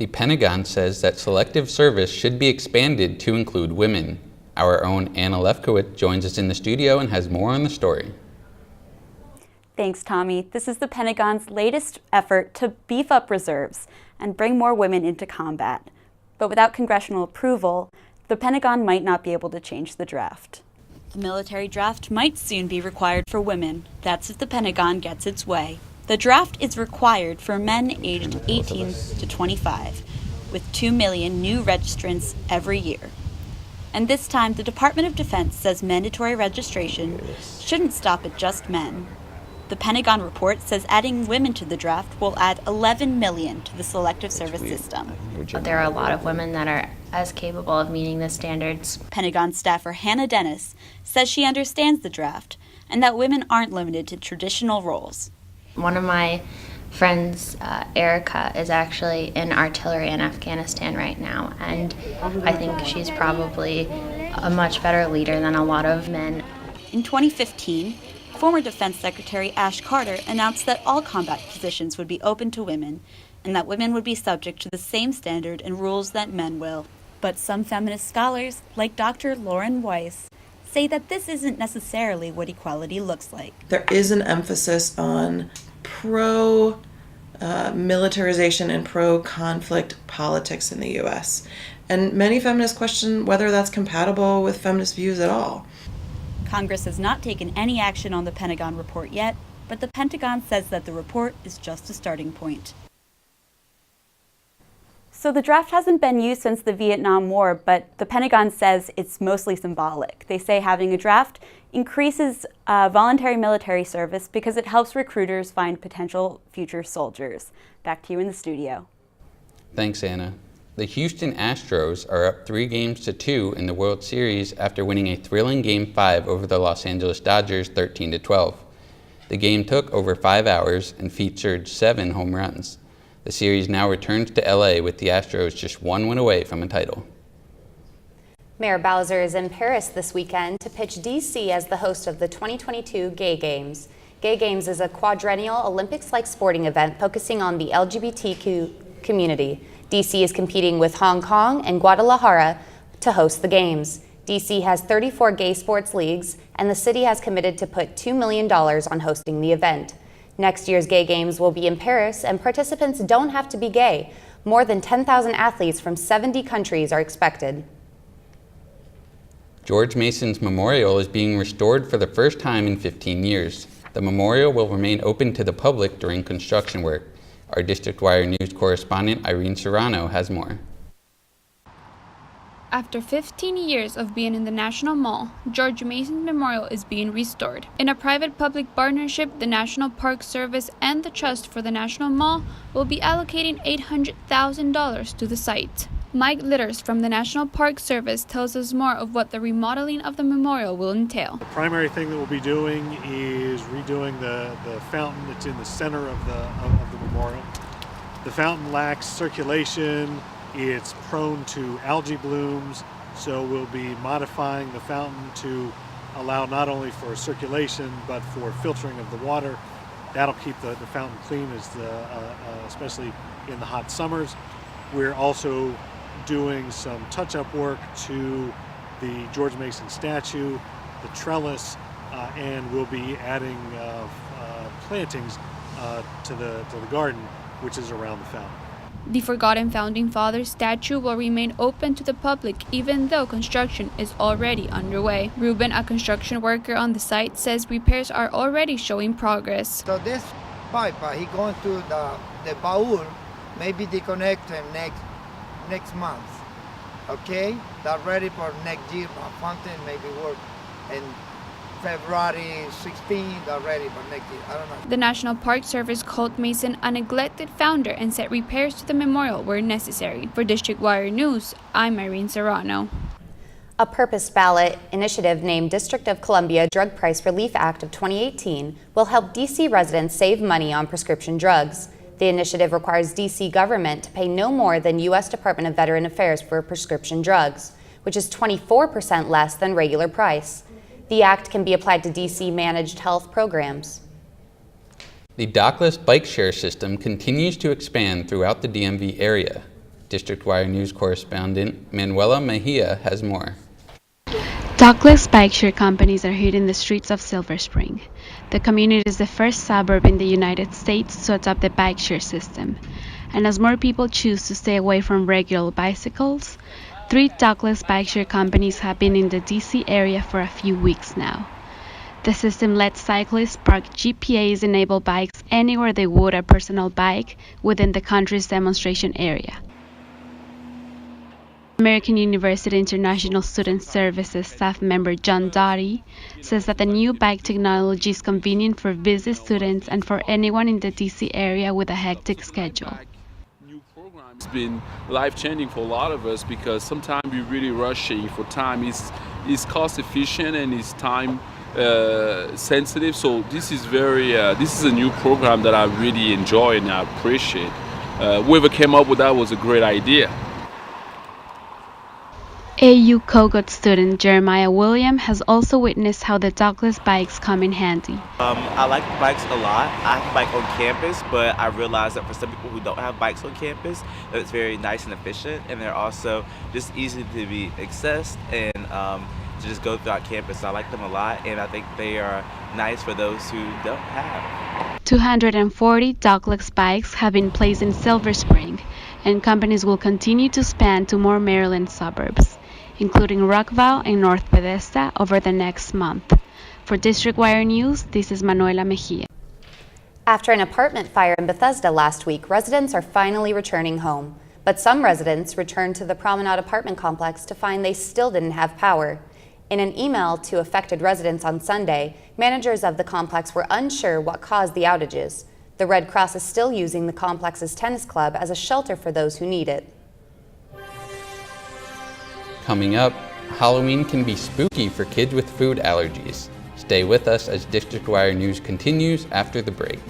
The Pentagon says that selective service should be expanded to include women. Our own Anna Lefkowitz joins us in the studio and has more on the story. Thanks, Tommy. This is the Pentagon's latest effort to beef up reserves and bring more women into combat. But without congressional approval, the Pentagon might not be able to change the draft. The military draft might soon be required for women. That's if the Pentagon gets its way. The draft is required for men aged 18 to 25, with 2 million new registrants every year. And this time, the Department of Defense says mandatory registration shouldn't stop at just men. The Pentagon report says adding women to the draft will add 11 million to the selective service system. There are a lot of women that are as capable of meeting the standards. Pentagon staffer Hannah Dennis says she understands the draft and that women aren't limited to traditional roles. One of my friends, Erica, is actually in artillery in Afghanistan right now, and I think she's probably a much better leader than a lot of men. In 2015, former Defense Secretary Ash Carter announced that all combat positions would be open to women and that women would be subject to the same standard and rules that men will. But some feminist scholars, like Dr. Lauren Weiss, say that this isn't necessarily what equality looks like. There is an emphasis on pro-militarization and pro-conflict politics in the U.S. And many feminists question whether that's compatible with feminist views at all. Congress has not taken any action on the Pentagon report yet, but the Pentagon says that the report is just a starting point. So the draft hasn't been used since the Vietnam War, but the Pentagon says it's mostly symbolic. They say having a draft increases voluntary military service because it helps recruiters find potential future soldiers. Back to you in the studio. Thanks, Anna. The Houston Astros are up 3-2 in the World Series after winning a thrilling Game 5 over the Los Angeles Dodgers 13-12. The game took over 5 hours and featured 7 home runs. The series now returns to LA with the Astros just 1 win away from a title. Mayor Bowser is in Paris this weekend to pitch DC as the host of the 2022 Gay Games. Gay Games is a quadrennial Olympics-like sporting event focusing on the LGBTQ community. DC is competing with Hong Kong and Guadalajara to host the Games. DC has 34 gay sports leagues, and the city has committed to put $2 million on hosting the event. Next year's Gay Games will be in Paris, and participants don't have to be gay. More than 10,000 athletes from 70 countries are expected. George Mason's memorial is being restored for the first time in 15 years. The memorial will remain open to the public during construction work. Our District Wire News correspondent Irene Serrano has more. After 15 years of being in the National Mall, George Mason Memorial is being restored. In a private-public partnership, the National Park Service and the Trust for the National Mall will be allocating $800,000 to the site. Mike Litters from the National Park Service tells us more of what the remodeling of the memorial will entail. The primary thing that we'll be doing is redoing the fountain that's in the center of the memorial. The fountain lacks circulation. It's prone to algae blooms, so we'll be modifying the fountain to allow not only for circulation but for filtering of the water. That'll keep the fountain clean, especially in the hot summers. We're also doing some touch-up work to the George Mason statue, the trellis, and we'll be adding plantings to the garden, which is around the fountain. The Forgotten Founding Fathers statue will remain open to the public even though construction is already underway. Ruben, a construction worker on the site, says repairs are already showing progress. So this pipe, he going to the baul, maybe they connect him next month. Okay, that ready for next year. Fountain maybe work in February 16, that ready for next year. I don't know. The National Park Service called Mason a neglected founder and said repairs to the memorial were necessary. For District Wire News, I'm Irene Serrano. A purpose ballot initiative named District of Columbia Drug Price Relief Act of 2018 will help DC residents save money on prescription drugs. The initiative requires DC government to pay no more than U.S. Department of Veteran Affairs for prescription drugs, which is 24% less than regular price. The act can be applied to DC managed health programs. The dockless bike share system continues to expand throughout the DMV area. District Wire News correspondent Manuela Mejia has more. Dockless bike share companies are hitting the streets of Silver Spring. The community is the first suburb in the United States to adopt the bike share system. And as more people choose to stay away from regular bicycles, 3 dockless bike share companies have been in the DC area for a few weeks now. The system lets cyclists park GPS-enabled bikes anywhere they would a personal bike within the country's demonstration area. American University International Student Services staff member John Doughty says that the new bike technology is convenient for busy students and for anyone in the DC area with a hectic schedule. It's been life-changing for a lot of us because sometimes we're really rushing for time. It's cost efficient and it's time sensitive. So this is a new program that I really enjoy and I appreciate. Whoever came up with that was a great idea. AU Kogut student Jeremiah William has also witnessed how the dockless bikes come in handy. I like bikes a lot. I have a bike on campus, but I realize that for some people who don't have bikes on campus, that it's very nice and efficient, and they're also just easy to be accessed and to just go throughout campus. I like them a lot, and I think they are nice for those who don't have. 240 dockless bikes have been placed in Silver Spring, and companies will continue to expand to more Maryland suburbs, including Rockville and North Bethesda over the next month. For District Wire News, this is Manuela Mejia. After an apartment fire in Bethesda last week, residents are finally returning home. But some residents returned to the Promenade apartment complex to find they still didn't have power. In an email to affected residents on Sunday, managers of the complex were unsure what caused the outages. The Red Cross is still using the complex's tennis club as a shelter for those who need it. Coming up, Halloween can be spooky for kids with food allergies. Stay with us as District Wire News continues after the break.